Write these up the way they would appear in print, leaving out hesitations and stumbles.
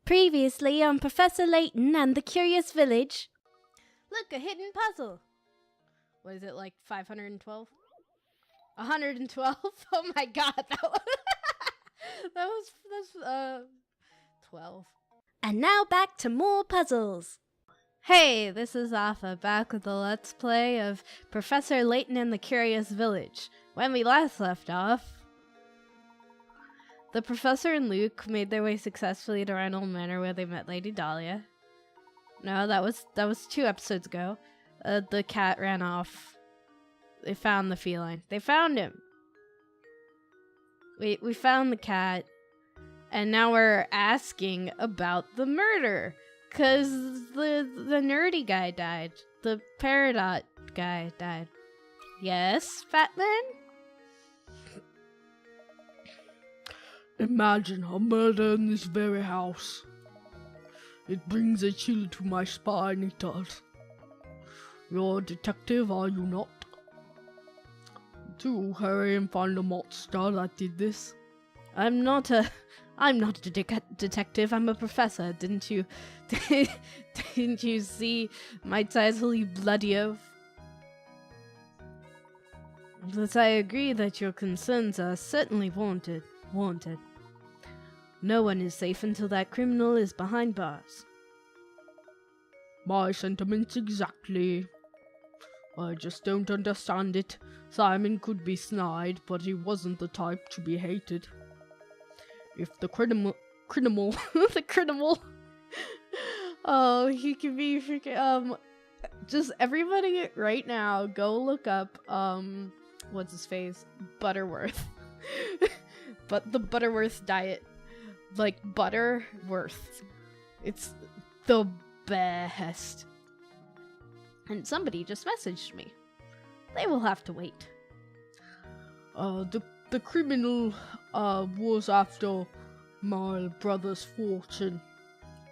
Previously on Professor Layton and the Curious Village. Look, a hidden puzzle. What is it, like 512? 112? Oh my god, that was 12. And now back to more puzzles. Hey, this is Alpha, back with the Let's Play of Professor Layton and the Curious Village. When we last left off, the professor and Luke made their way successfully to RAMON Manor where they met Lady Dahlia. No, that was 2 episodes ago. The cat ran off. They found the feline. They found him. We found the cat, and now we're asking about the murder, cause the nerdy guy died. The Peridot guy died. Yes, Fatman? Imagine a murder in this very house. It brings a chill to my spine, it does. You're a detective, are you not? To hurry and find the monster that did this. I'm not a detective, I'm a professor. Didn't you see my title, you bloody oaf? But I agree that your concerns are certainly warranted. No one is safe until that criminal is behind bars. My sentiments exactly. I just don't understand it. Simon could be snide, but he wasn't the type to be hated. If the criminal, the criminal, oh, he could be freaking, just everybody right now, go look up, what's his face? Butterworth. But the Butterworth diet. Like, Butterworth. It's the best. And somebody just messaged me. They will have to wait. The criminal, was after my brother's fortune.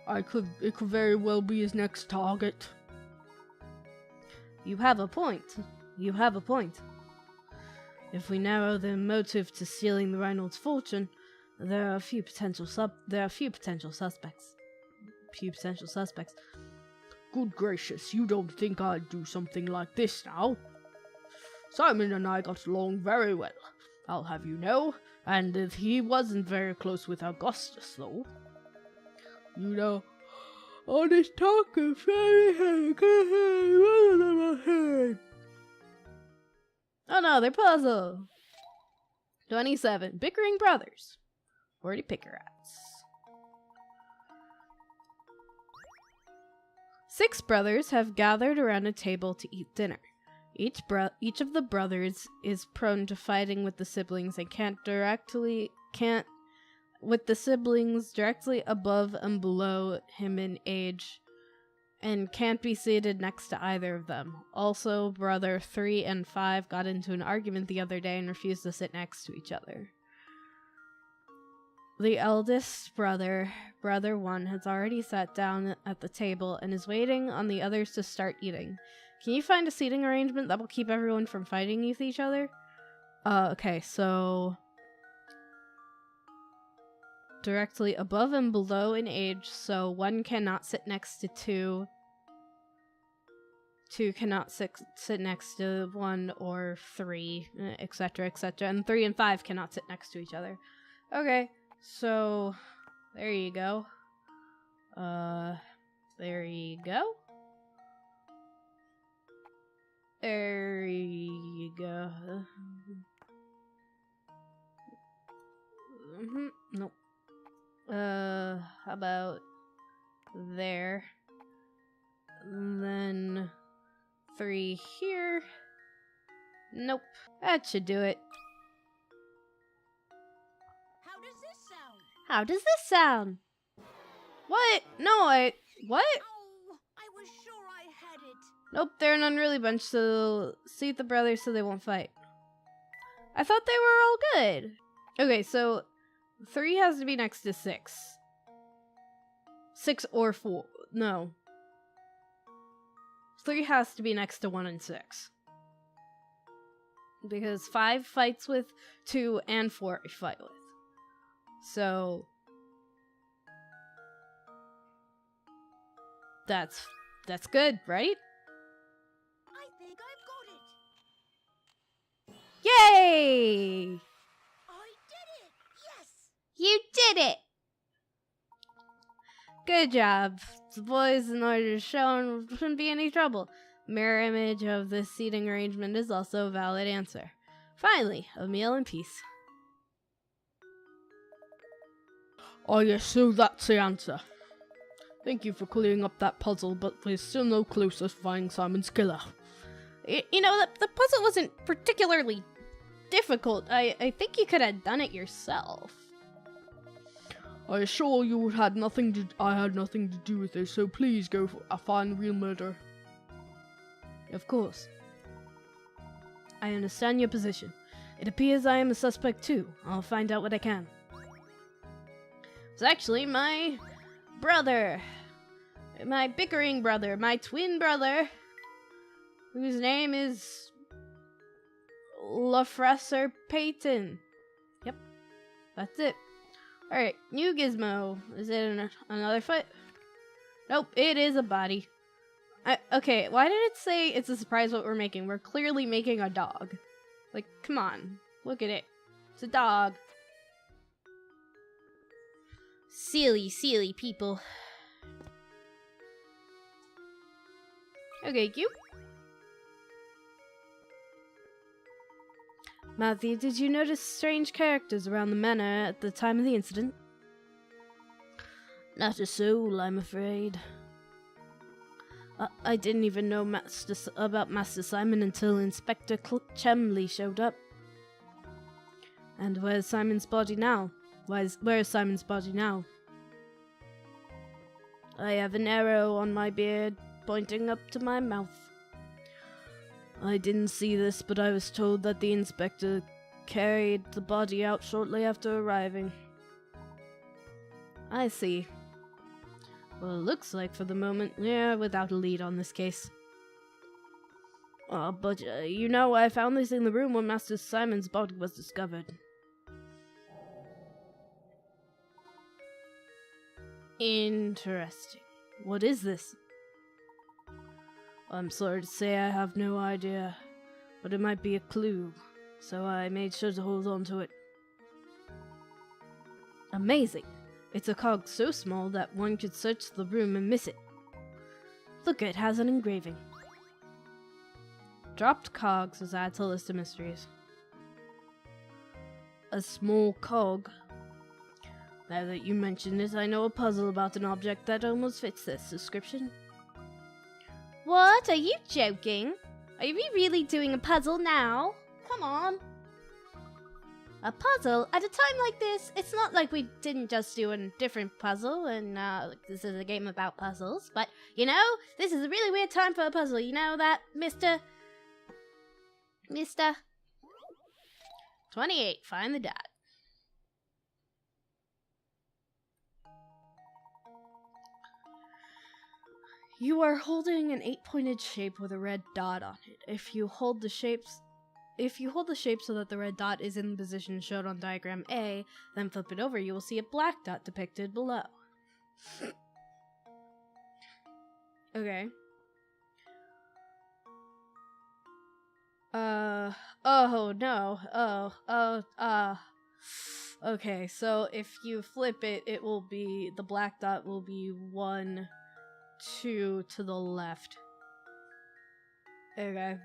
It could very well be his next target. You have a point. If we narrow the motive to stealing the Reynolds fortune, there are a few potential suspects. Good gracious, you don't think I'd do something like this now? Simon and I got along very well, I'll have you know, and he wasn't very close with Augustus, though. You know, all this talk of Another puzzle! 27. Bickering brothers. 40 Pickerats. 6 brothers have gathered around a table to eat dinner. Each of the brothers is prone to fighting with the siblings and can't with the siblings directly above and below him in age, and can't be seated next to either of them. Also, brother 3 and 5 got into an argument the other day and refused to sit next to each other. The eldest brother, brother 1, has already sat down at the table and is waiting on the others to start eating. Can you find a seating arrangement that will keep everyone from fighting with each other? Okay, so directly above and below in age, so 1 cannot sit next to 2. 2 cannot sit next to 1 or 3, etc., etc., and 3 and 5 cannot sit next to each other. Okay, so there you go. There you go. There you go. Nope. How about there? And then 3 here. Nope. That should do it. How does this sound? What? No, what? Oh, I was sure I had it. Nope, they're an unruly bunch, so seat the brothers so they won't fight. I thought they were all good. Okay, so 3 has to be next to 6. 6 or 4. No. 3 has to be next to 1 and 6. Because 5 fights with 2 and 4 I fight with. So That's good, right? I think I've got it. Yay! I did it. Yes. You did it! Good job. The boys in order shown shouldn't be any trouble. Mirror image of this seating arrangement is also a valid answer. Finally, a meal in peace. Oh yes, so that's the answer. Thank you for clearing up that puzzle, but we're still no closer to finding Simon's killer. You know, the puzzle wasn't particularly difficult. I think you could have done it yourself. I assure you I had nothing to do with it, so please go find the real murderer. Of course. I understand your position. It appears I am a suspect too. I'll find out what I can. It's actually my brother. My bickering brother. My twin brother. Whose name is Professor Peyton. Yep. That's it. Alright, new gizmo. Is it another foot? Nope, it is a body. Okay, why did it say it's a surprise what we're making? We're clearly making a dog. Like, come on. Look at it. It's a dog. Silly, silly people. Okay, cute. Matthew, did you notice strange characters around the manor at the time of the incident? Not a soul, I'm afraid. I didn't even know about Master Simon until Inspector Chemley showed up. And where's Simon's body now? Where is Simon's body now? I have an arrow on my beard, pointing up to my mouth. I didn't see this, but I was told that the inspector carried the body out shortly after arriving. I see. Well, it looks like for the moment, yeah, without a lead on this case. But you know, I found this in the room when Master Simon's body was discovered. Interesting. What is this? I'm sorry to say I have no idea, but it might be a clue, so I made sure to hold on to it. Amazing! It's a cog so small that one could search the room and miss it. Look, it has an engraving. Dropped cogs was added to the list of mysteries. A small cog. Now that you mention it, I know a puzzle about an object that almost fits this description. What? Are you joking? Are we really doing a puzzle now? Come on. A puzzle? At a time like this, it's not like we didn't just do a different puzzle and this is a game about puzzles, but, you know, this is a really weird time for a puzzle, you know that, Mr. 28, find the dot. You are holding an 8-pointed shape with a red dot on it. If you hold the shape so that the red dot is in the position shown on diagram A, then flip it over, you will see a black dot depicted below. Okay. Oh no. Okay, so if you flip it, it will be, the black dot will be 1, 2 to the left. Okay.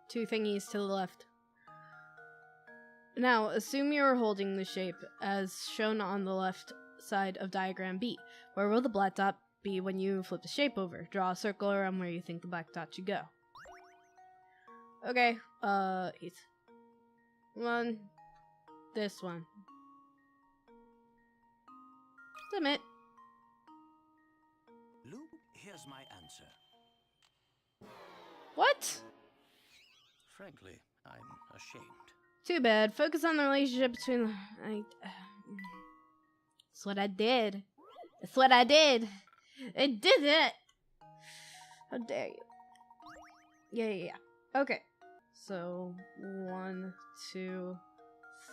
2 thingies to the left. Now, assume you are holding the shape as shown on the left side of diagram B. Where will the black dot be when you flip the shape over? Draw a circle around where you think the black dot should go. Okay, it's one, this one. Submit. Luke, here's my answer. What? Frankly, I'm ashamed. Too bad. Focus on the relationship between the... That's what I did. That's what I did. I did it. How dare you? Yeah. Okay. So, 1, 2,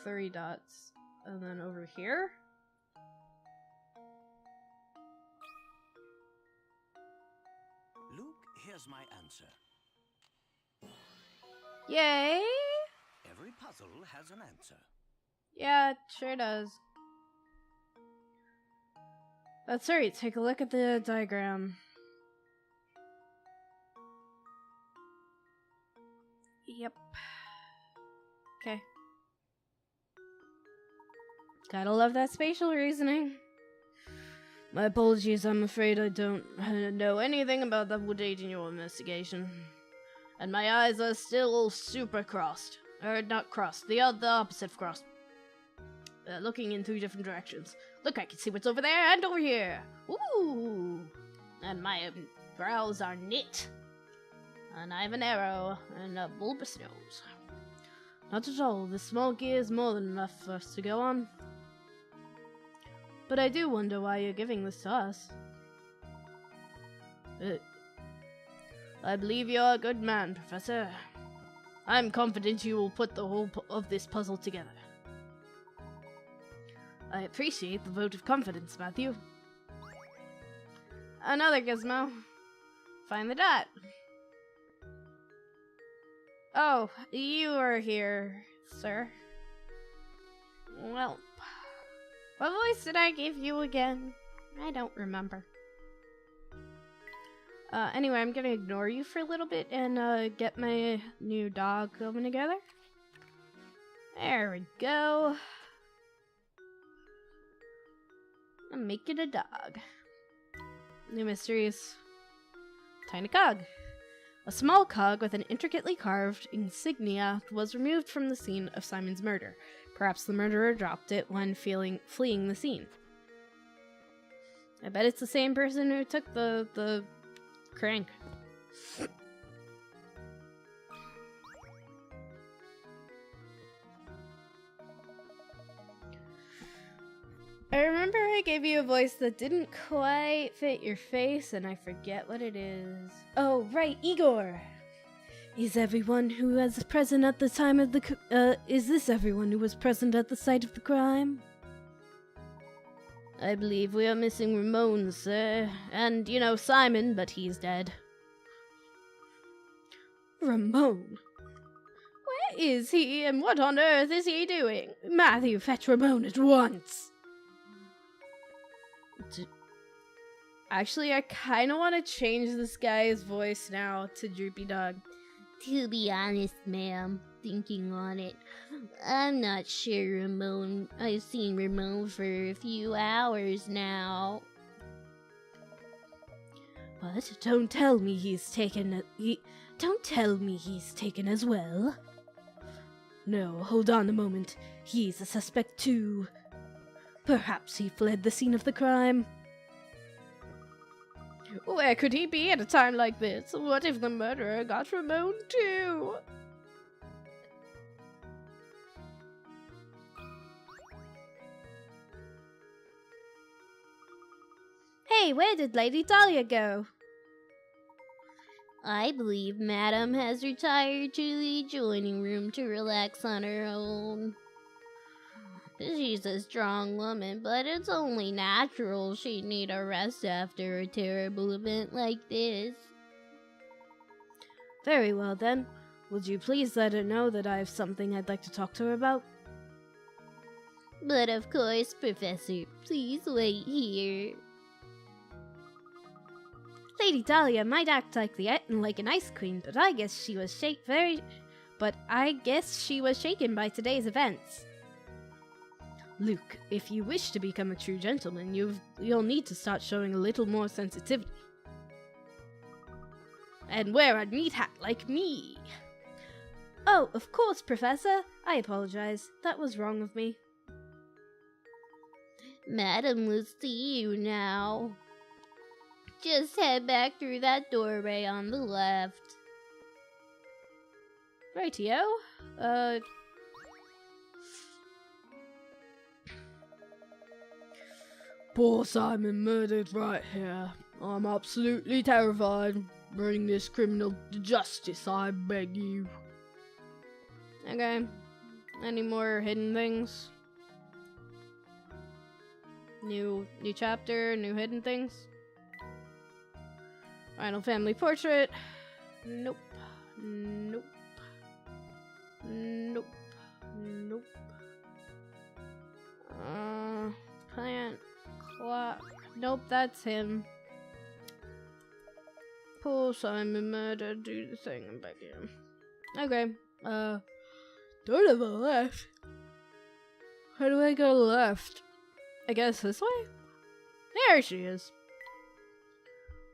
3 dots. And then over here. here's my answer. Yay! Every puzzle has an answer. Yeah, it sure does. That's right, take a look at the diagram. Yep. Okay. Gotta love that spatial reasoning. My apologies, I'm afraid I don't know anything about the date in your investigation. And my eyes are still super crossed. Or not crossed, the opposite of crossed. Looking in 3 different directions. Look, I can see what's over there and over here. Ooh! And my brows are knit. And I have an arrow and a bulbous nose. Not at all, this small gear is more than enough for us to go on. But I do wonder why you're giving this to us. I believe you're a good man, Professor. I'm confident you will put the whole of this puzzle together. I appreciate the vote of confidence, Matthew. Another gizmo. Find the dot. Oh, you are here, sir. Well, what voice did I give you again? I don't remember. Anyway, I'm gonna ignore you for a little bit and get my new dog coming together. There we go. I'm making a dog. New mysteries. Tiny cog. A small cog with an intricately carved insignia was removed from the scene of Simon's murder. Perhaps the murderer dropped it when fleeing the scene. I bet it's the same person who took the crank. I remember I gave you a voice that didn't quite fit your face, and I forget what it is. Oh, right, Igor! Is everyone who was present at the time of the is this everyone who was present at the site of the crime? I believe we are missing Ramon, sir. And, you know, Simon, but he's dead. Ramon? Where is he, and what on earth is he doing? Matthew, fetch Ramon at once! Actually, I kind of want to change this guy's voice now to Droopy Dog. To be honest, ma'am, thinking on it, I'm not sure Ramon. I've seen Ramon for a few hours now. What? Don't tell me he's taken. Don't tell me he's taken as well. No, hold on a moment. He's a suspect too. Perhaps he fled the scene of the crime. Where could he be at a time like this? What if the murderer got Ramon too? Hey, where did Lady Dahlia go? I believe Madam has retired to the adjoining room to relax on her own. She's a strong woman, but it's only natural she'd need a rest after a terrible event like this. Very well then. Would you please let her know that I have something I'd like to talk to her about? But of course, Professor, please wait here. Lady Dahlia might act like an ice queen, but I guess she was shaken by today's events. Luke, if you wish to become a true gentleman, you'll need to start showing a little more sensitivity. And wear a neat hat like me. Oh, of course, Professor. I apologize. That was wrong of me. Madam will see you now. Just head back through that doorway on the left. Rightio. Poor Simon murdered right here. I'm absolutely terrified. Bring this criminal to justice, I beg you. Okay. Any more hidden things? New chapter, new hidden things? Final family portrait. Nope. Nope. Nope. Nope. Plant. Clock. Nope, that's him. Paul Simon murder. Do the thing and back in. Okay. Don't have a left. How do I go left? I guess this way? There she is.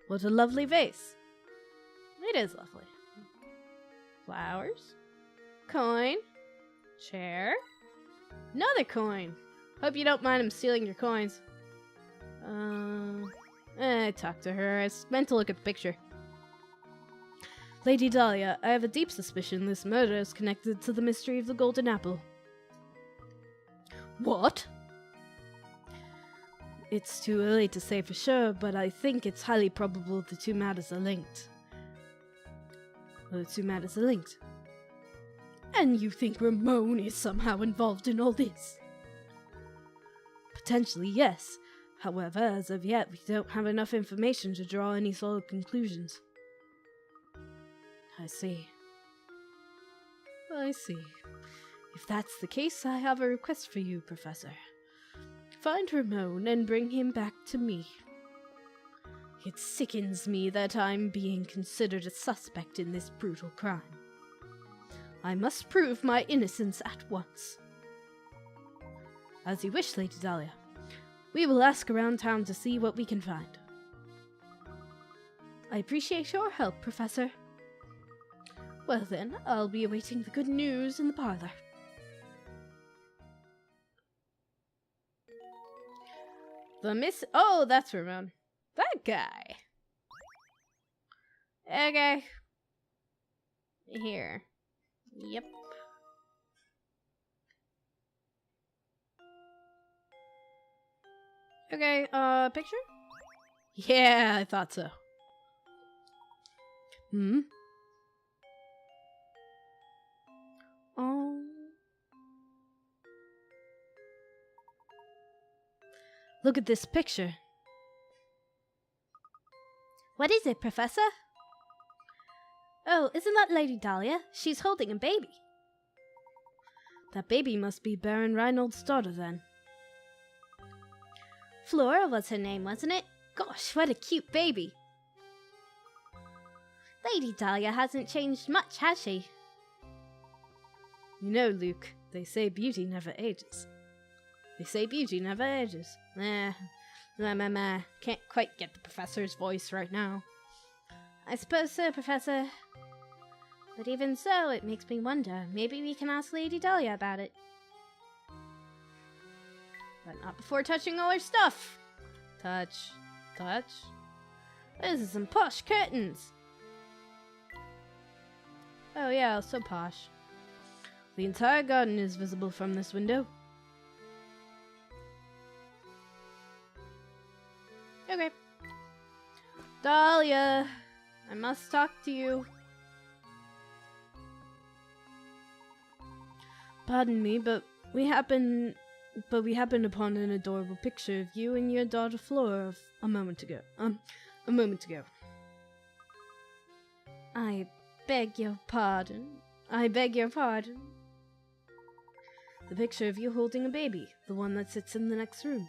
What a lovely vase. It is lovely. Flowers. Coin. Chair. Another coin. Hope you don't mind him stealing your coins. Talk to her. I meant to look at the picture. Lady Dahlia, I have a deep suspicion this murder is connected to the mystery of the golden apple. What? It's too early to say for sure, but I think it's highly probable the two matters are linked. The two matters are linked. And you think Ramon is somehow involved in all this? Potentially, yes. However, as of yet, we don't have enough information to draw any solid conclusions. I see. I see. If that's the case, I have a request for you, Professor. Find Ramon and bring him back to me. It sickens me that I'm being considered a suspect in this brutal crime. I must prove my innocence at once. As you wish, Lady Dahlia. We will ask around town to see what we can find. I appreciate your help, Professor. Well then, I'll be awaiting the good news in the parlor. Oh, that's Ramon. That guy. Okay. Here. Yep. Okay, picture? Yeah, I thought so. Oh. Look at this picture. What is it, Professor? Oh, isn't that Lady Dahlia? She's holding a baby. That baby must be Baron Reinald's daughter, then. Flora was her name, wasn't it? Gosh, what a cute baby. Lady Dahlia hasn't changed much, has she? You know, Luke, they say beauty never ages. They say beauty never ages. Can't quite get the professor's voice right now. I suppose so, Professor. But even so, it makes me wonder. Maybe we can ask Lady Dahlia about it. But not before touching all her stuff. Touch. Touch. This is some posh curtains. Oh yeah, so posh. The entire garden is visible from this window. Okay. Dahlia, I must talk to you. Pardon me, but we happened upon an adorable picture of you and your daughter Flora a moment ago. I beg your pardon. The picture of you holding a baby, the one that sits in the next room.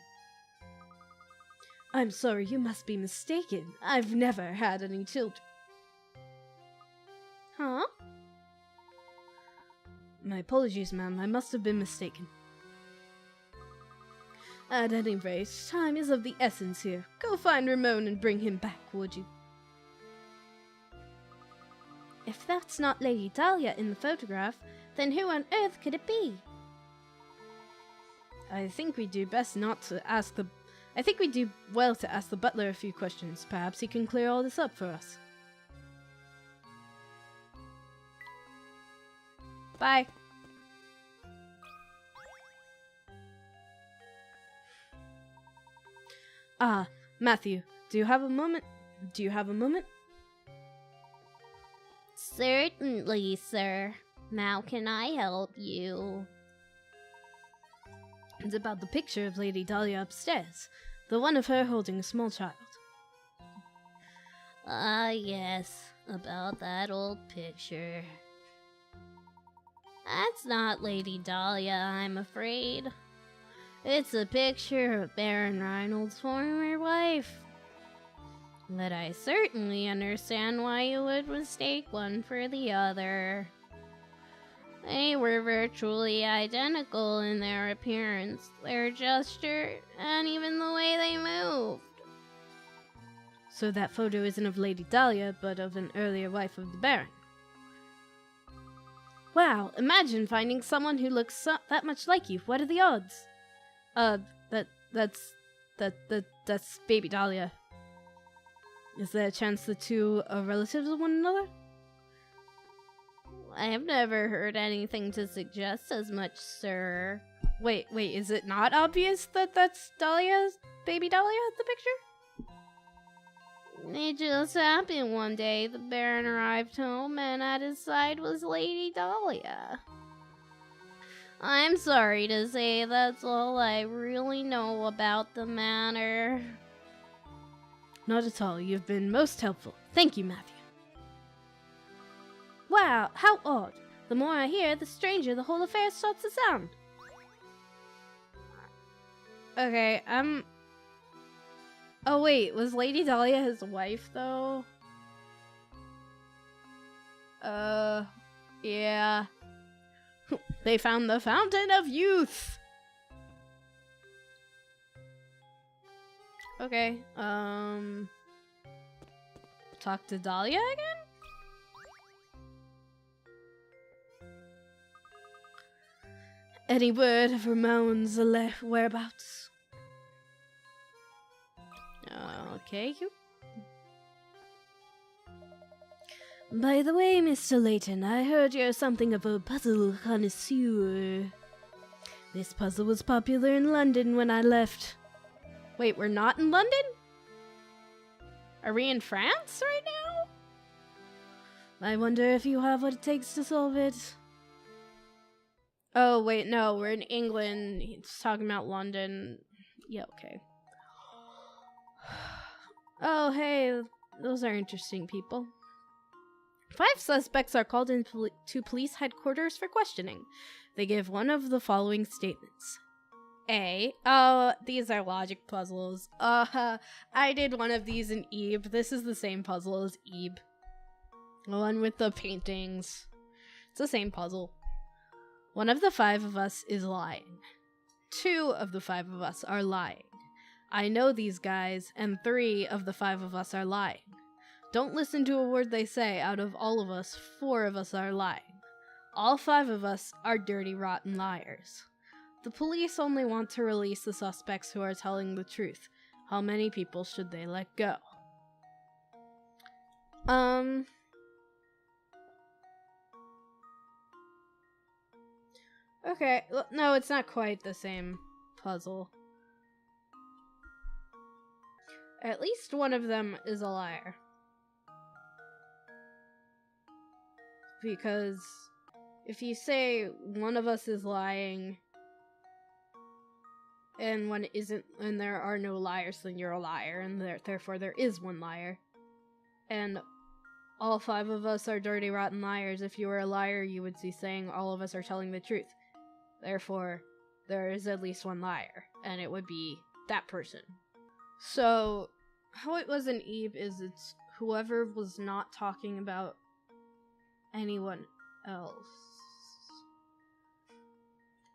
I'm sorry, you must be mistaken. I've never had any children. Huh? My apologies, ma'am. I must have been mistaken. At any rate, time is of the essence here. Go find Ramon and bring him back, would you? If that's not Lady Dahlia in the photograph, then who on earth could it be? I think we do well to ask the butler a few questions. Perhaps he can clear all this up for us. Bye. Ah, Matthew, do you have a moment? Certainly, sir. How can I help you? It's about the picture of Lady Dahlia upstairs. The one of her holding a small child. Ah, yes, about that old picture. That's not Lady Dahlia, I'm afraid. It's a picture of Baron Reinald's former wife. But I certainly understand why you would mistake one for the other. They were virtually identical in their appearance, their gesture, and even the way they moved. So that photo isn't of Lady Dahlia, but of an earlier wife of the Baron. Wow, imagine finding someone who looks that much like you. What are the odds? That's baby Dahlia. Is there a chance the two are relatives of one another? I have never heard anything to suggest as much, sir. Wait, is it not obvious that that's Dahlia's baby Dahlia in the picture? It just happened one day. The Baron arrived home, and at his side was Lady Dahlia. I'm sorry to say that's all I really know about the matter. Not at all. You've been most helpful. Thank you, Matthew. Wow, how odd. The more I hear, the stranger the whole affair starts to sound. Okay, Oh wait, was Lady Dahlia his wife, though? Yeah. They found the Fountain of Youth! Okay, talk to Dahlia again? Any word of Ramon's whereabouts? Okay. By the way, Mr. Layton, I heard you're something of a puzzle connoisseur. This puzzle was popular in London when I left. Wait, we're not in London? Are we in France right now? I wonder if you have what it takes to solve it. Oh, wait, no, we're in England. He's talking about London. Yeah, okay. Oh, hey, those are interesting people. 5 suspects are called into police headquarters for questioning. They give one of the following statements. A. Oh, these are logic puzzles. I did one of these in Ebe. This is the same puzzle as Ebe. The one with the paintings. It's the same puzzle. One of the 5 of us is lying. 2 of the 5 of us are lying. I know these guys, and 3 of the 5 of us are lying. Don't listen to a word they say. Out of all of us, 4 of us are lying. All 5 of us are dirty, rotten liars. The police only want to release the suspects who are telling the truth. How many people should they let go? Okay, no, it's not quite the same puzzle. At least one of them is a liar. Because if you say one of us is lying and one isn't, and there are no liars, then you're a liar, and therefore there is one liar. And all 5 of us are dirty, rotten liars. If you were a liar, you would be saying all of us are telling the truth. Therefore, there is at least one liar, and it would be that person. So, how it was in Ebe is it's whoever was not talking about anyone else.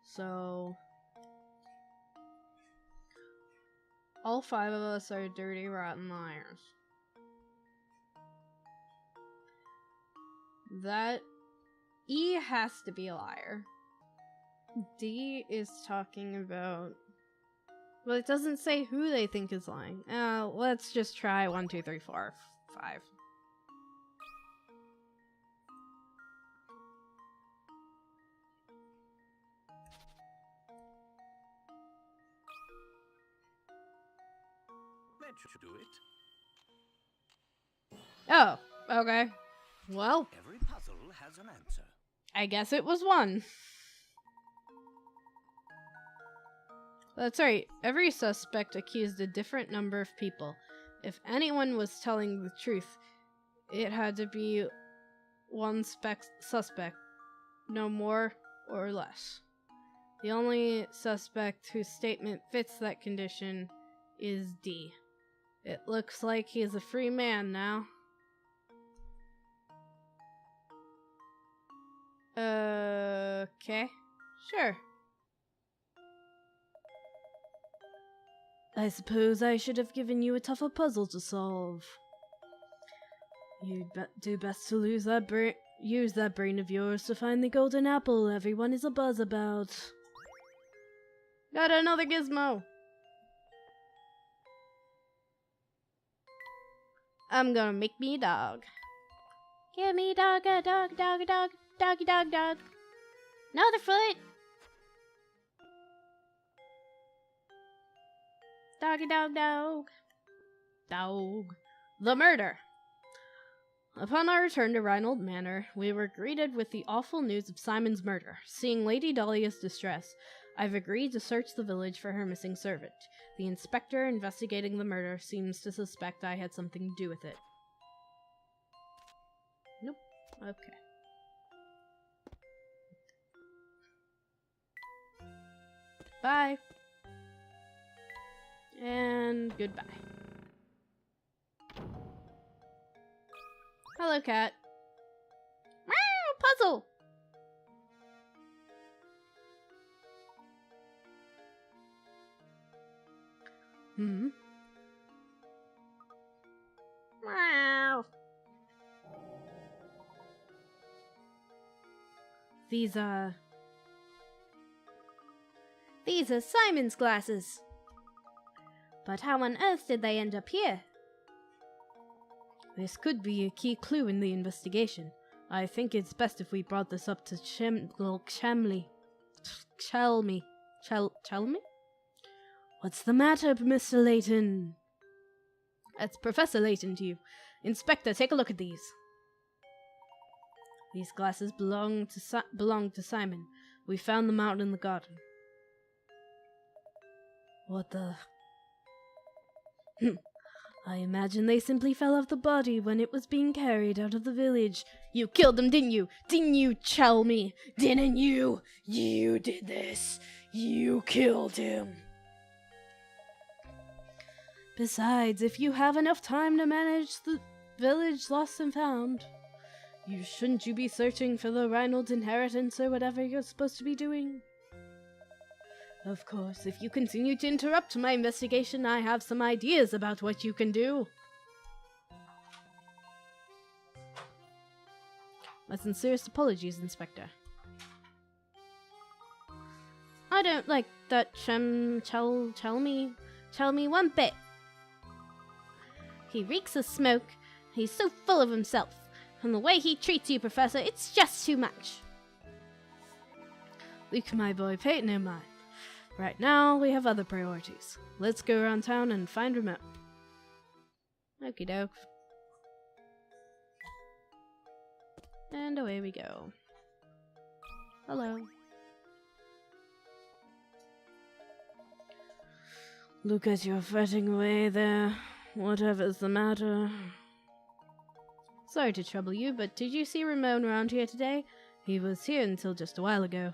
So, all 5 of us are dirty, rotten liars. That E has to be a liar. D is talking about... Well, it doesn't say who they think is lying. Let's just try 1, 2, 3, 4, 5. That should do it. Oh, okay. Well, Every puzzle has an answer. I guess it was 1. That's right. Every suspect accused a different number of people. if anyone was telling the truth, it had to be one suspect, no more or less. The only suspect whose statement fits that condition is D. It looks like he is a free man now. Okay. Sure. I suppose I should have given you a tougher puzzle to solve. You'd do best to use that brain of yours to find the golden apple everyone is abuzz about. Got another gizmo! I'm gonna make me a dog. Give me dog, a dog, dog, a dog, doggy dog, dog. Another foot. Doggy dog, dog. Dog. The murder. Upon our return to Reinhold Manor, we were greeted with the awful news of Simon's murder. Seeing Lady Dahlia's distress, I've agreed to search the village for her missing servant. The inspector investigating the murder seems to suspect I had something to do with it. Nope. Okay. Bye. And goodbye. Hello, cat. Meow, puzzle! Meow. These are Simon's glasses. But how on earth did they end up here? This could be a key clue in the investigation. I think it's best if we brought this up to Chelmy. What's the matter, Mr. Layton? That's Professor Layton to you. Inspector, take a look at these. These glasses belong to Simon. We found them out in the garden. What the... I imagine they simply fell off the body when it was being carried out of the village. You killed them, didn't you? Didn't you tell me? Didn't you? You did this. You killed him. Besides, if you have enough time to manage the village lost and found, shouldn't you be searching for the Reinhold's inheritance or whatever you're supposed to be doing? Of course, if you continue to interrupt my investigation, I have some ideas about what you can do. My sincerest apologies, Inspector. I don't like that tell me one bit. He reeks of smoke. He's so full of himself. And the way he treats you, Professor, it's just too much. Luke, my boy, pay it no mind. Right now, we have other priorities. Let's go around town and find Ramon. Okie doke. And away we go. Hello. Look at you fretting away there. Whatever's the matter. Sorry to trouble you, but did you see Ramon around here today? He was here until just a while ago.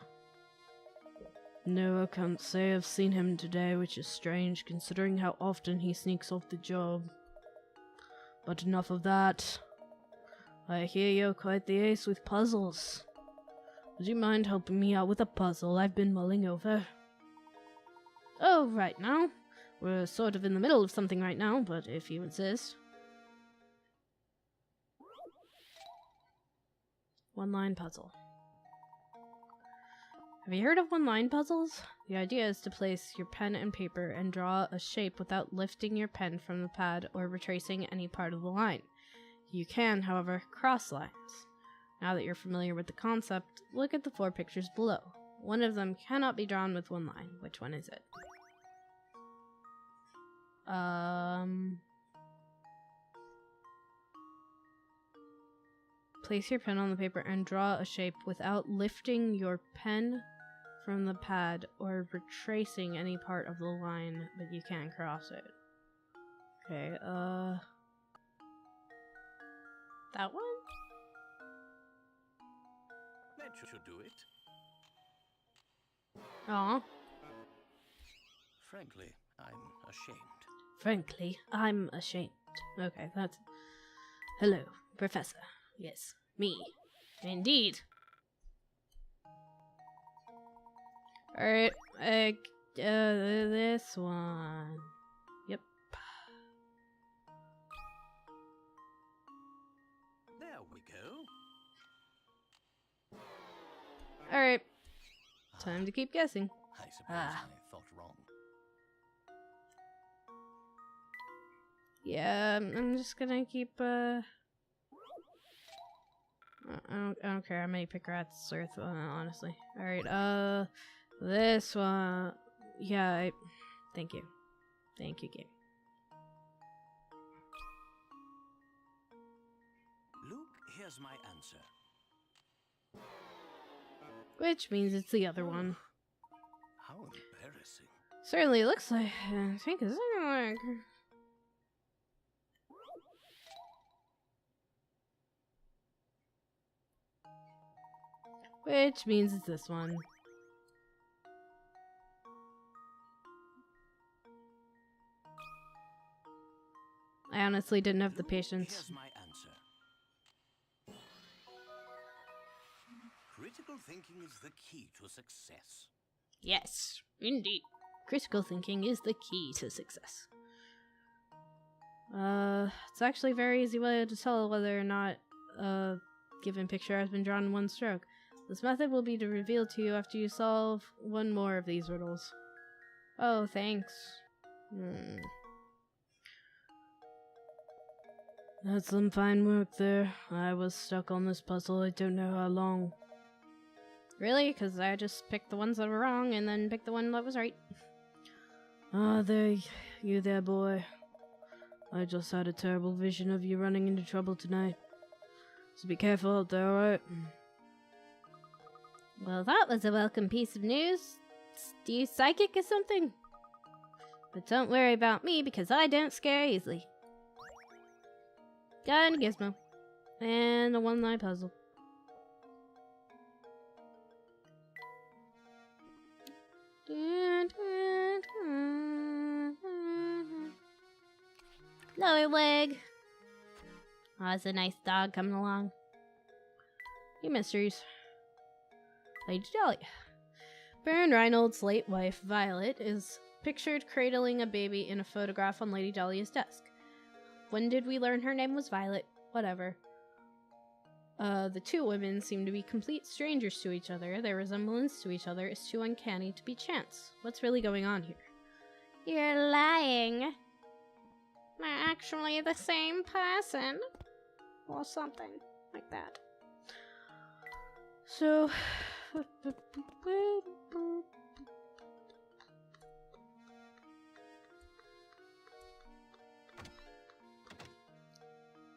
No, I can't say I've seen him today, which is strange considering how often he sneaks off the job. But enough of that. I hear you're quite the ace with puzzles. Would you mind helping me out with a puzzle I've been mulling over? Oh, right now. We're sort of in the middle of something right now, but if you insist. One-line puzzle. Have you heard of one-line puzzles? The idea is to place your pen and paper and draw a shape without lifting your pen from the pad or retracing any part of the line. You can, however, cross lines. Now that you're familiar with the concept, look at the 4 pictures below. One of them cannot be drawn with one line. Which one is it? Place your pen on the paper and draw a shape without lifting your pen from the pad or retracing any part of the line, but you can't cross it. Okay, that one? That should do it. Aw. Frankly, I'm ashamed. Frankly, I'm ashamed. Okay, that's... Hello, Professor. Yes, me. Indeed. Alright, this one. Yep. There we go. Alright. Time to keep guessing. I suppose Ah. I thought wrong. Yeah, I'm just gonna keep, I don't care how many pick rats or honestly. Alright, this one. Yeah, thank you. Thank you, game. Luke, here's my answer. Which means it's the other one. How embarrassing. Certainly looks like, I think it's like... Which means it's this one. I honestly didn't have the Luke, patience. here's my answer. Critical thinking is the key to success. Yes, indeed. Critical thinking is the key to success. It's actually a very easy way to tell whether or not a given picture has been drawn in one stroke. This method will be revealed to you after you solve one more of these riddles. Oh, thanks. That's some fine work there. I was stuck on this puzzle I don't know how long. Really? Because I just picked the ones that were wrong and then picked the one that was right. Ah, you there, boy. I just had a terrible vision of you running into trouble tonight. So be careful out there, alright? Well, that was a welcome piece of news. Do you psychic or something? But don't worry about me because I don't scare easily. Got a gizmo. And a one-line puzzle. Lower leg. Oh, that's a nice dog coming along. New mysteries. Lady Dahlia. Baron Reinald's late wife, Violet, is pictured cradling a baby in a photograph on Lady Dahlia's desk. When did we learn her name was Violet? Whatever. The two women seem to be complete strangers to each other. Their resemblance to each other is too uncanny to be chance. What's really going on here? You're lying. They're actually the same person. Or something like that. So...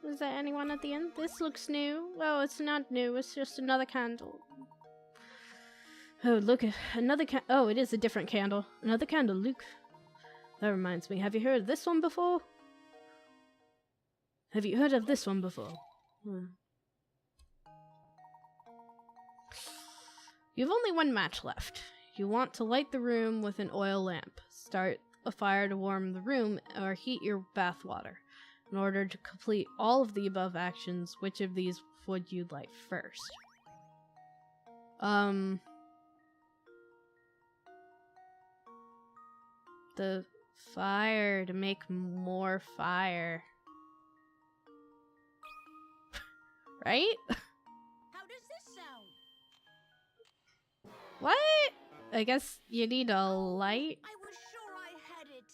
Is there anyone at the end? This looks new. Oh, it's not new. It's just another candle. Oh, look at another oh, it is a different candle. Another candle, Luke. That reminds me. Have you heard of this one before? Have you heard of this one before? You have only one match left. You want to light the room with an oil lamp. Start a fire to warm the room or heat your bath water. In order to complete all of the above actions, which of these would you light first? The fire to make more fire. Right? How does this sound? What? I guess you need a light. I was sure I had it.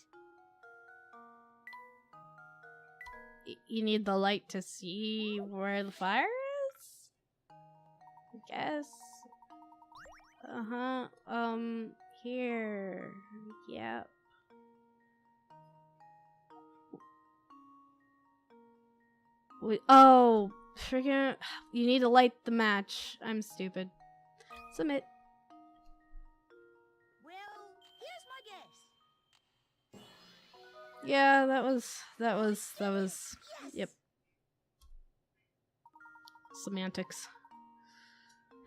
You need the light to see where the fire is? I guess. Here. Yep. Wait, oh, freaking! You need to light the match. I'm stupid. Submit. Well, here's my guess. Yeah, that was, yep. Semantics.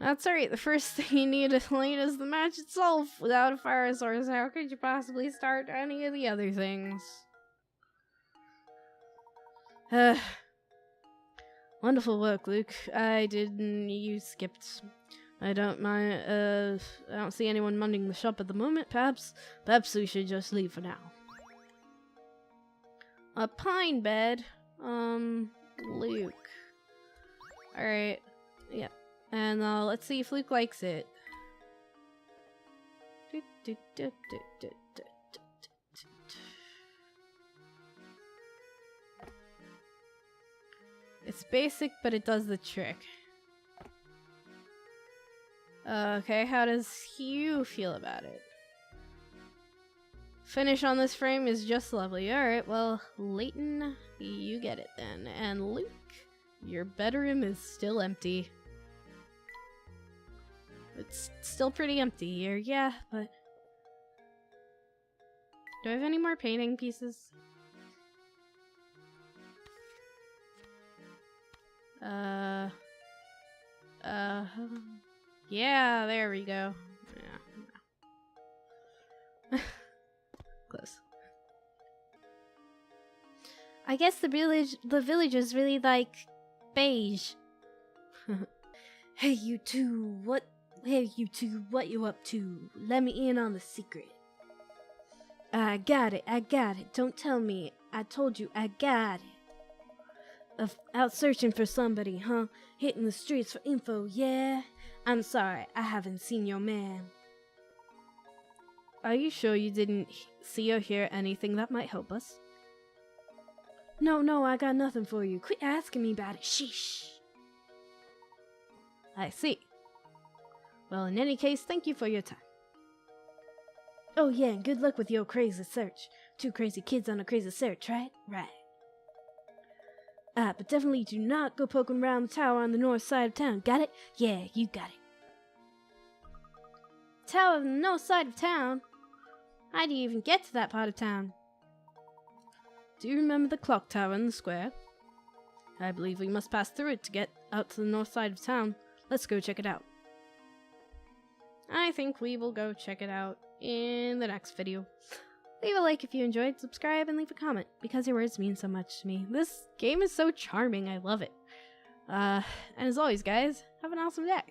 That's alright, the first thing you need to lead is the match itself. Without a fire source, how could you possibly start any of the other things? Wonderful work, Luke. You skipped. I don't mind, I don't see anyone mending the shop at the moment. Perhaps we should just leave for now. A pine bed? Luke. Alright. Yep. And, let's see if Luke likes it. It's basic, but it does the trick. Okay, how does Hugh feel about it? Finish on this frame is just lovely. Alright, well, Layton, you get it then. And Luke, your bedroom is still empty. It's still pretty empty here, yeah, but... Do I have any more painting pieces? Yeah, there we go. Yeah. Close. I guess the villagers really like beige. Hey you two, what you up to? Let me in on the secret. I got it. Don't tell me. I told you, I got it. Out searching for somebody, huh? Hitting the streets for info, yeah? I'm sorry, I haven't seen your man. Are you sure you didn't see or hear anything that might help us? No, I got nothing for you. Quit asking me about it, sheesh. I see. Well, in any case, thank you for your time. Oh yeah, and good luck with your crazy search. 2 crazy kids on a crazy search, right? Right. But definitely do not go poking around the tower on the north side of town. Got it? Yeah, you got it. Tower on the north side of town? How do you even get to that part of town? Do you remember the clock tower in the square? I believe we must pass through it to get out to the north side of town. Let's go check it out. I think we will go check it out in the next video. Leave a like if you enjoyed, subscribe, and leave a comment, because your words mean so much to me. This game is so charming, I love it. And as always, guys, have an awesome day.